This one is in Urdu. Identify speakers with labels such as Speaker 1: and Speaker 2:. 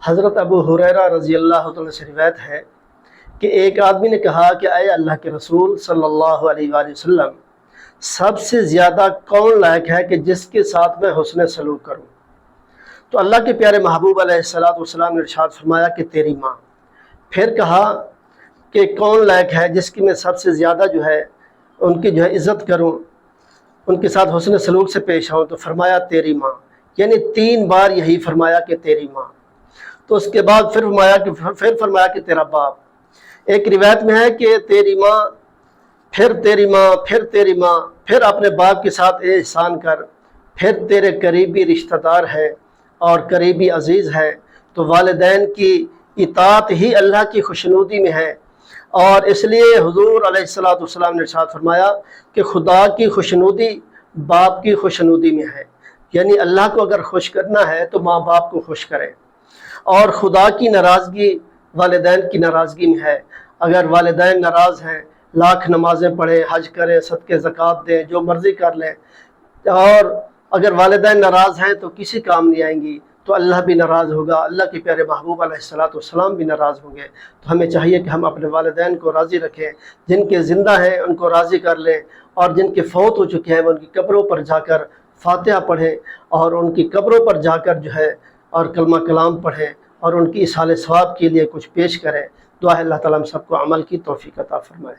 Speaker 1: حضرت ابو ہریرہ رضی اللہ تعالیٰ سے روایت ہے کہ ایک آدمی نے کہا کہ اے اللہ کے رسول صلی اللہ علیہ وآلہ وسلم، سب سے زیادہ کون لائق ہے کہ جس کے ساتھ میں حسن سلوک کروں؟ تو اللہ کے پیارے محبوب علیہ السلام نے ارشاد فرمایا کہ تیری ماں۔ پھر کہا کہ کون لائق ہے جس کی میں سب سے زیادہ ان کی عزت کروں، ان کے ساتھ حسن سلوک سے پیش آؤں؟ تو فرمایا تیری ماں، یعنی 3 بار یہی فرمایا کہ تیری ماں۔ تو اس کے بعد پھر فرمایا کہ تیرا باپ۔ ایک روایت میں ہے کہ تیری ماں، پھر تیری ماں، پھر تیری ماں، پھر اپنے باپ کے ساتھ احسان کر، پھر تیرے قریبی رشتہ دار ہے اور قریبی عزیز ہے۔ تو والدین کی اطاعت ہی اللہ کی خوشنودی میں ہے، اور اس لیے حضور علیہ السلام نے ارشاد فرمایا کہ خدا کی خوشنودی باپ کی خوشنودی میں ہے، یعنی اللہ کو اگر خوش کرنا ہے تو ماں باپ کو خوش کرے، اور خدا کی ناراضگی والدین کی ناراضگی میں ہے۔ اگر والدین ناراض ہیں، لاکھ نمازیں پڑھیں، حج کریں، صدقے زکوٰۃ دیں، جو مرضی کر لیں، اور اگر والدین ناراض ہیں تو کسی کام نہیں آئیں گی، تو اللہ بھی ناراض ہوگا، اللہ کے پیارے محبوب علیہ السلام بھی ناراض ہوں گے۔ تو ہمیں چاہیے کہ ہم اپنے والدین کو راضی رکھیں، جن کے زندہ ہیں ان کو راضی کر لیں، اور جن کے فوت ہو چکے ہیں ان کی قبروں پر جا کر فاتحہ پڑھیں، اور ان کی قبروں پر جا کر اور کلمہ کلام پڑھیں، اور ان کی اصحال ثواب کے لیے کچھ پیش کریں۔ دعا ہے اللہ تعالیٰ ہم سب کو عمل کی توفیق عطا فرمائے۔